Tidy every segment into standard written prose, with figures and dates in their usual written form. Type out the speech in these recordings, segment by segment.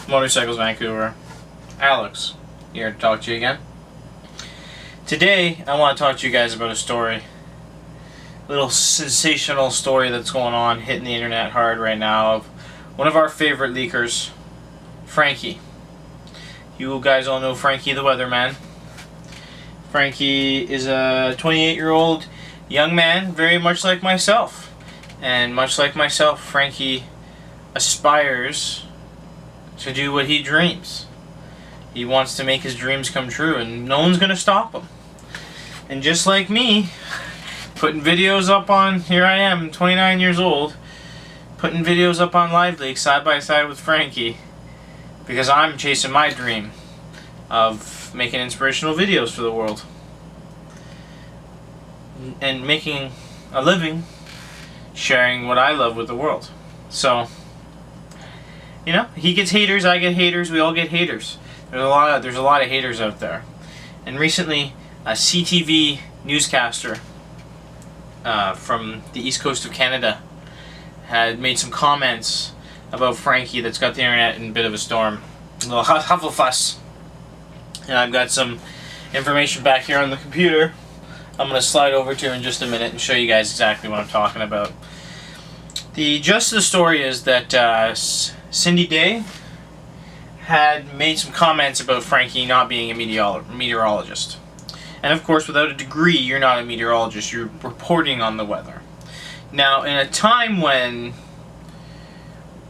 Motorcycles Vancouver. Alex, here to talk to you again. Today, I want to talk to you guys about a story. A little sensational story that's going on, hitting the internet hard right now, of one of our favorite leakers, Frankie. You guys all know Frankie the weatherman. Frankie is a 28-year-old young man, very much like myself. And much like myself, Frankie aspires to do what he dreams. He wants to make his dreams come true, and no one's going to stop him. And just like me, putting videos up on, here I am, 29 years old, putting videos up on LiveLeaks side by side with Frankie, because I'm chasing my dream of making inspirational videos for the world. And making a living sharing what I love with the world. So, you know, he gets haters, I get haters, we all get haters. There's a lot of haters out there. And recently, a CTV newscaster from the east coast of Canada had made some comments about Frankie that's got the internet in a bit of a storm. A little hufflefuss. And I've got some information back here on the computer I'm going to slide over to in just a minute and show you guys exactly what I'm talking about. The gist of the story is that Cindy Day had made some comments about Frankie not being a meteorologist. And of course, without a degree, you're not a meteorologist, you're reporting on the weather. Now, in a time when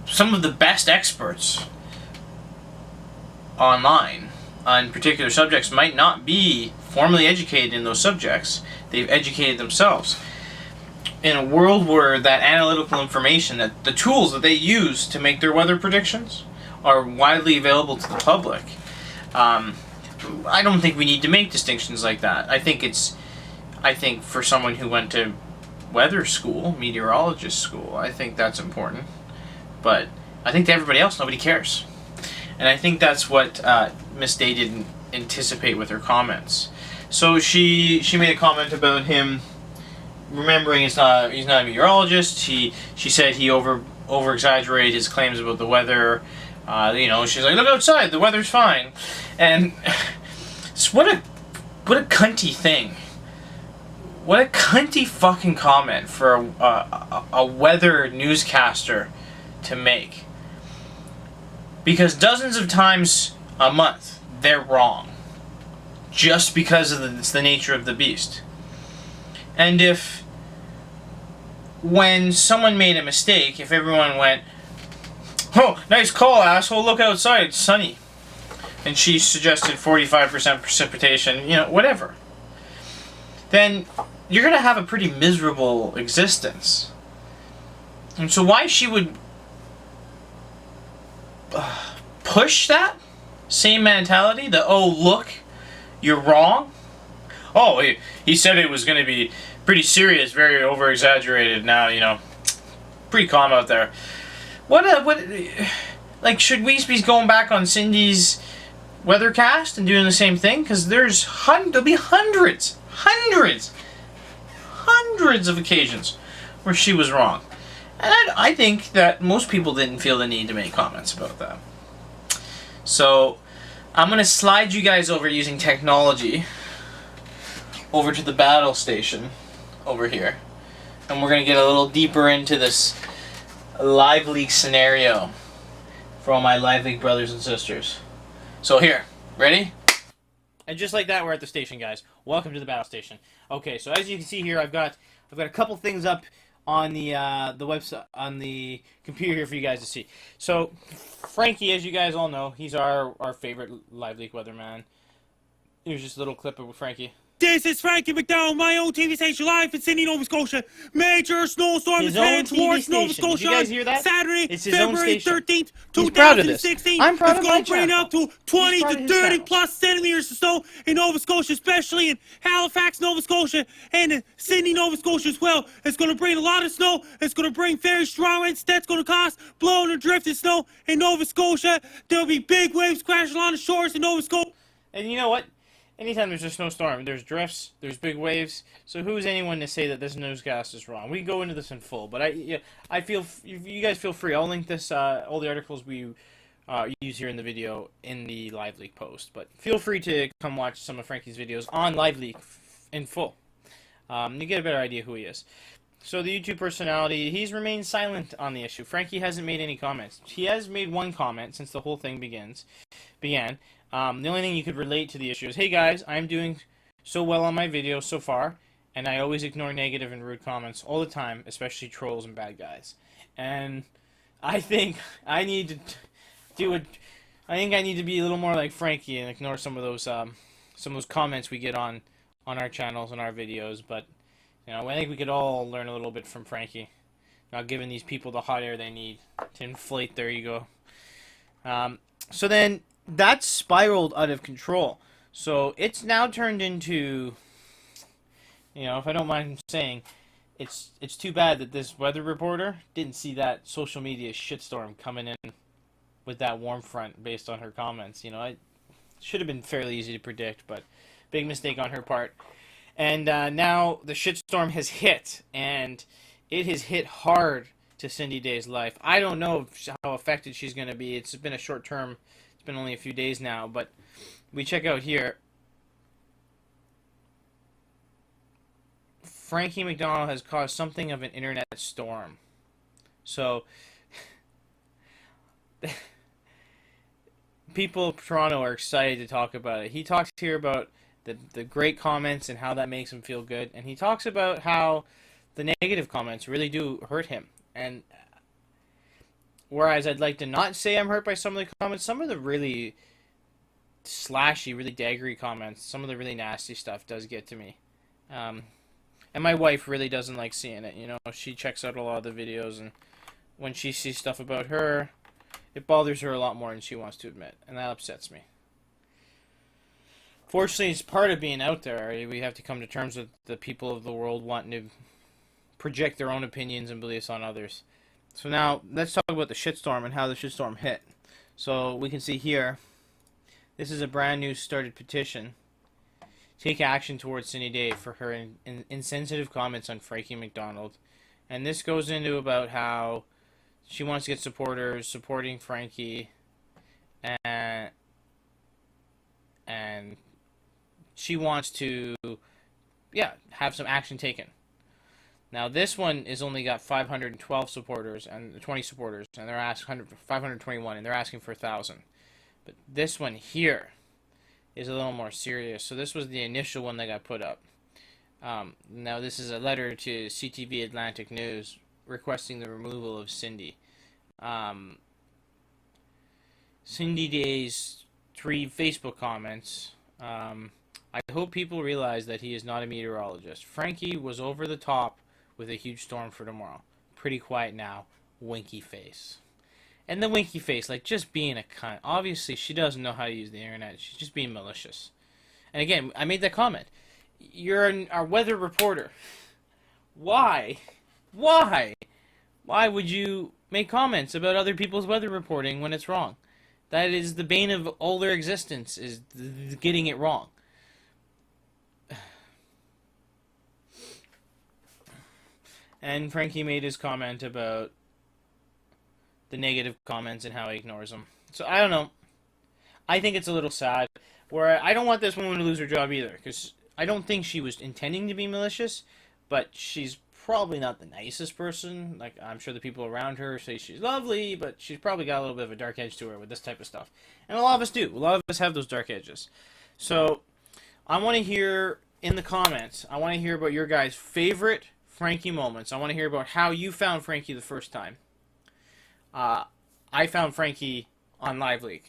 some of the best experts online on particular subjects might not be formally educated in those subjects, they've educated themselves. In a world where that analytical information, that the tools that they use to make their weather predictions are widely available to the public, I don't think we need to make distinctions like that. I think for someone who went to weather school, meteorologist school, I think that's important. But I think to everybody else, nobody cares. And I think that's what Miss Day didn't anticipate with her comments. So she made a comment about him remembering he's not a meteorologist. She said he over exaggerated his claims about the weather. You know, she's like, look outside, the weather's fine. And what a cunty thing. What a cunty fucking comment for a weather newscaster to make. Because dozens of times a month, they're wrong. Just because it's the nature of the beast. And if, when someone made a mistake, if everyone went, oh, nice call, asshole, look outside, it's sunny. And she suggested 45% precipitation, you know, whatever. Then you're going to have a pretty miserable existence. And so why she would push that same mentality, the, oh, look, you're wrong. Oh, he said it was going to be pretty serious, very over-exaggerated. Now, you know, pretty calm out there. Like, should we be going back on Cindy's weathercast and doing the same thing? Because there'll be hundreds of occasions where she was wrong. And I think that most people didn't feel the need to make comments about that. So, I'm going to slide you guys over using technology over to the battle station over here. And we're going to get a little deeper into this live leak scenario for all my live leak brothers and sisters. So here, ready? And just like that, we're at the station, guys. Welcome to the battle station. Okay, so as you can see here, I've got a couple things up on the website, on the computer here for you guys to see. So Frankie, as you guys all know, he's our favorite live leak weatherman. Here's just a little clip of Frankie. This is Frankie McDowell, my own TV station, live in Sydney, Nova Scotia. Major snowstorm is heading towards Nova Scotia. Did you guys hear that? Saturday, February 13th, He's proud of this. 2016. I'm proud it's of going my to bring channel. up to 20 He's proud to of his 30 channel. plus centimeters of snow in Nova Scotia, especially in Halifax, Nova Scotia, and in Sydney, Nova Scotia as well. It's going to bring a lot of snow. It's going to bring very strong winds. That's going to cause blowing and drifting snow in Nova Scotia. There'll be big waves crashing on the shores in Nova Scotia. And you know what? Anytime there's a snowstorm, there's drifts, there's big waves. So who's anyone to say that this newscast is wrong? We can go into this in full, but I feel you guys feel free. I'll link this all the articles we use here in the video in the live leak post. But feel free to come watch some of Frankie's videos on live leak in full. You get a better idea who he is. So the YouTube personality, he's remained silent on the issue. Frankie hasn't made any comments. He has made one comment since the whole thing began. The only thing you could relate to the issue is, hey guys, I'm doing so well on my videos so far, and I always ignore negative and rude comments all the time, especially trolls and bad guys. And I think I need to do it. I think I need to be a little more like Frankie and ignore some of those comments we get on our channels and our videos. But you know, I think we could all learn a little bit from Frankie, not giving these people the hot air they need to inflate their ego. So then that spiraled out of control. So it's now turned into, you know, if I don't mind saying, it's too bad that this weather reporter didn't see that social media shitstorm coming in with that warm front based on her comments. You know, it should have been fairly easy to predict, but big mistake on her part. And now the shitstorm has hit, and it has hit hard to Cindy Day's life. I don't know how affected she's going to be. It's been a short term. It's been only a few days now, but we check out here. Frankie McDonald has caused something of an internet storm. So, people of Toronto are excited to talk about it. He talks here about the great comments and how that makes him feel good. And he talks about how the negative comments really do hurt him. And whereas I'd like to not say I'm hurt by some of the comments, some of the really slashy, really daggery comments, some of the really nasty stuff does get to me. And my wife really doesn't like seeing it. You know, she checks out a lot of the videos, and when she sees stuff about her, it bothers her a lot more than she wants to admit, and that upsets me. Fortunately, it's part of being out there. We have to come to terms with the people of the world wanting to project their own opinions and beliefs on others. So now, let's talk about the shitstorm and how the shitstorm hit. So we can see here, this is a brand new started petition. Take action towards Cindy Day for her insensitive comments on Frankie McDonald. And this goes into about how she wants to get supporters supporting Frankie, and she wants to, have some action taken. Now this one is only got 512 supporters and 20 supporters, and they're asking 521, and they're asking for 1,000. But this one here is a little more serious. So this was the initial one that got put up. Now this is a letter to CTV Atlantic News requesting the removal of Cindy. Cindy Day's 3 Facebook comments. I hope people realize that he is not a meteorologist. Frankie was over the top with a huge storm for tomorrow. Pretty quiet now. Winky face. And the winky face, like just being a cunt. Obviously, she doesn't know how to use the internet. She's just being malicious. And again, I made that comment. You're our weather reporter. Why? Why? Why would you make comments about other people's weather reporting when it's wrong? That is the bane of all their existence, is getting it wrong. And Frankie made his comment about the negative comments and how he ignores them. So I don't know. I think it's a little sad. Where I don't want this woman to lose her job either, because I don't think she was intending to be malicious, but she's probably not the nicest person. Like, I'm sure the people around her say she's lovely, but she's probably got a little bit of a dark edge to her with this type of stuff. And a lot of us do. A lot of us have those dark edges. So I want to hear in the comments, I want to hear about your guys' favorite Frankie moments. I want to hear about how you found Frankie the first time. I found Frankie on LiveLeak.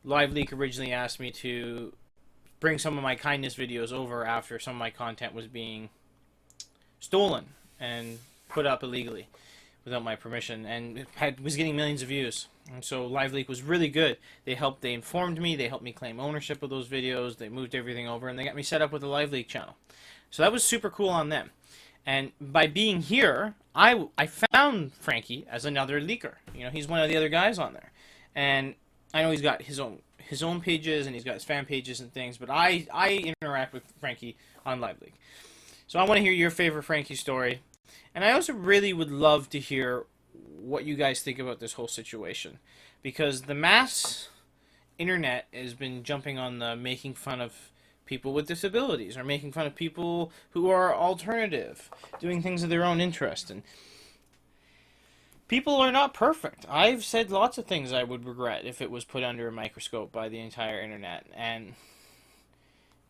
LiveLeak originally asked me to bring some of my kindness videos over after some of my content was being stolen and put up illegally without my permission, and was getting millions of views. And so LiveLeak was really good. They informed me, they helped me claim ownership of those videos, they moved everything over, and they got me set up with the LiveLeak channel. So that was super cool on them. And by being here, I found Frankie as another leaker. You know, he's one of the other guys on there. And I know he's got his own pages, and he's got his fan pages and things, but I interact with Frankie on LiveLeak. So I want to hear your favorite Frankie story. And I also really would love to hear what you guys think about this whole situation. because the mass internet has been jumping on the making fun of people with disabilities, or making fun of people who are alternative, doing things of their own interest. And people are not perfect. I've said lots of things I would regret if it was put under a microscope by the entire internet. And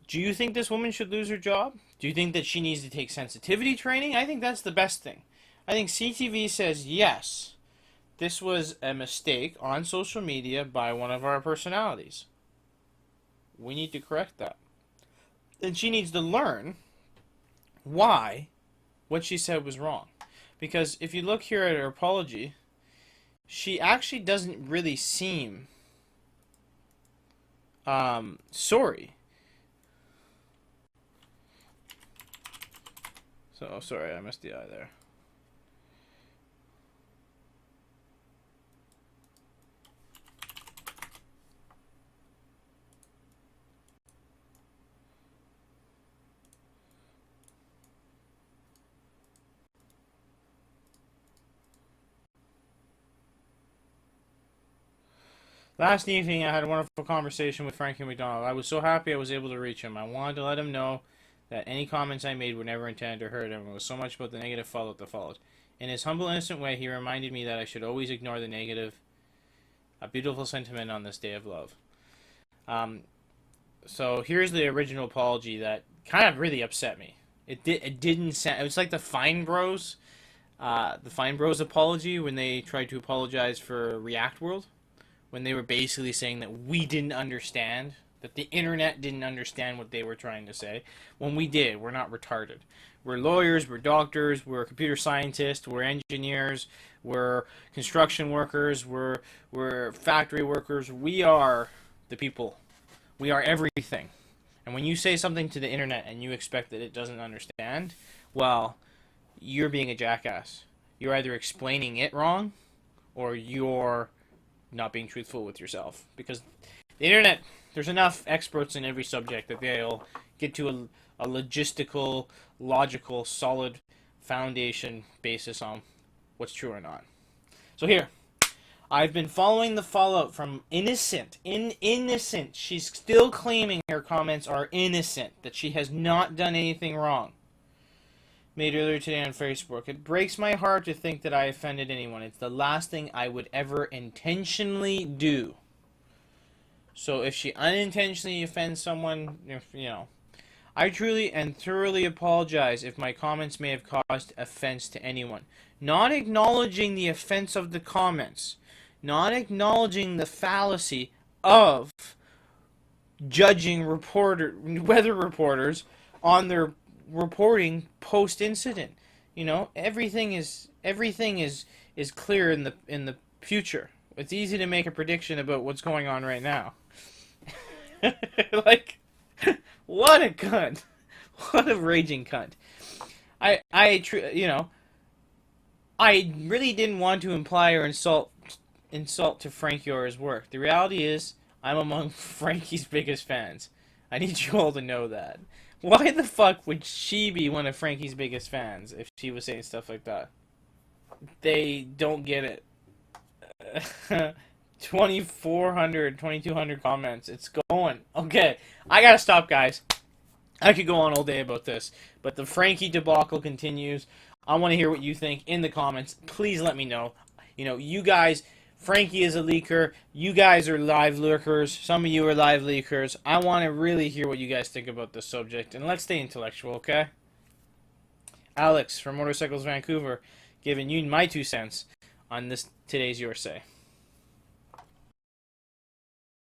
do you think this woman should lose her job? Do you think that she needs to take sensitivity training? I think that's the best thing. I think CTV says, yes, this was a mistake on social media by one of our personalities. We need to correct that. Then she needs to learn why what she said was wrong. Because if you look here at her apology, she actually doesn't really seem sorry. So, sorry, I missed the eye there. Last evening, I had a wonderful conversation with Frankie McDonald. I was so happy I was able to reach him. I wanted to let him know that any comments I made were never intended to hurt him. It was so much about the negative fallout that followed. In his humble, innocent way, he reminded me that I should always ignore the negative. A beautiful sentiment on this day of love. So here's the original apology that kind of really upset me. It didn't sound. It was like the Fine Bros, apology when they tried to apologize for React World, when they were basically saying that we didn't understand, that the internet didn't understand what they were trying to say. When we did, we're not retarded. We're lawyers, we're doctors, we're computer scientists, we're engineers, we're construction workers, we're factory workers. We are the people. We are everything. And when you say something to the internet and you expect that it doesn't understand, well, you're being a jackass. You're either explaining it wrong, or you're not being truthful with yourself. Because the internet, there's enough experts in every subject that they'll get to a logistical, logical, solid foundation basis on what's true or not. So here, I've been following the fallout from innocent. She's still claiming her comments are innocent, that she has not done anything wrong. Made earlier today on Facebook. It breaks my heart to think that I offended anyone. It's the last thing I would ever intentionally do. So if she unintentionally offends someone, I truly and thoroughly apologize if my comments may have caused offense to anyone. Not acknowledging the offense of the comments. Not acknowledging the fallacy of judging weather reporters on their reporting post-incident. Everything is clear in the future. It's easy to make a prediction about what's going on right now. Like, what a cunt! What a raging cunt! I really didn't want to imply or insult to Frankie or his work. The reality is, I'm among Frankie's biggest fans. I need you all to know that. Why the fuck would she be one of Frankie's biggest fans if she was saying stuff like that? They don't get it. 2,400, 2,200 comments. It's going. Okay, I gotta stop, guys. I could go on all day about this, but the Frankie debacle continues. I want to hear what you think in the comments. Please let me know. You guys, Frankie is a leaker. You guys are live lurkers. Some of you are live leakers. I want to really hear what you guys think about this subject, and let's stay intellectual, okay? Alex from Motorcycles Vancouver, giving you my 2 cents on this today's Your Say.